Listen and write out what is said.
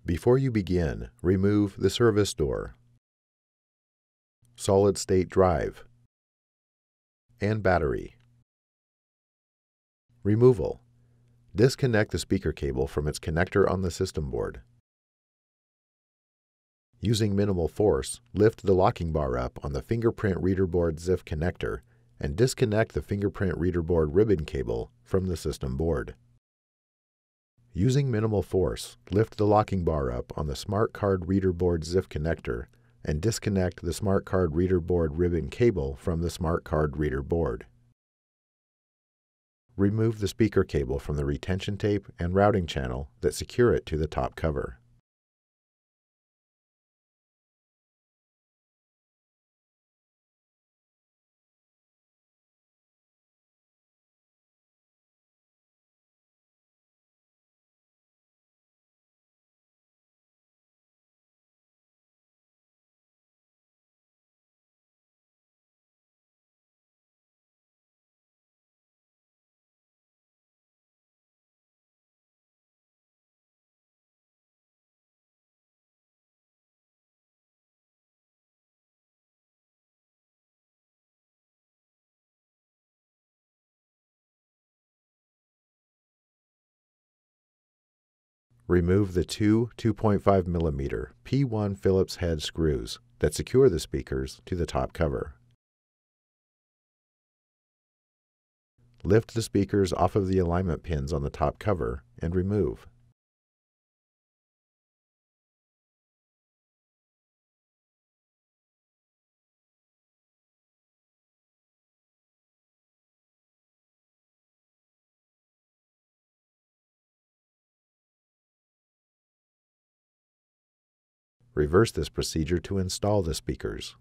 Before you begin, remove the service door, solid-state drive, and battery. Removal. Disconnect the speaker cable from its connector on the system board. Using minimal force, lift the locking bar up on the fingerprint reader board ZIF connector and disconnect the fingerprint reader board ribbon cable from the system board. Using minimal force, lift the locking bar up on the smart card reader board ZIF connector and disconnect the smart card reader board ribbon cable from the smart card reader board. Remove the speaker cable from the retention tape and routing channel that secure it to the top cover. Remove the two 2.5mm P1 Phillips-head screws that secure the speakers to the top cover. Lift the speakers off of the alignment pins on the top cover and remove. Reverse this procedure to install the speakers.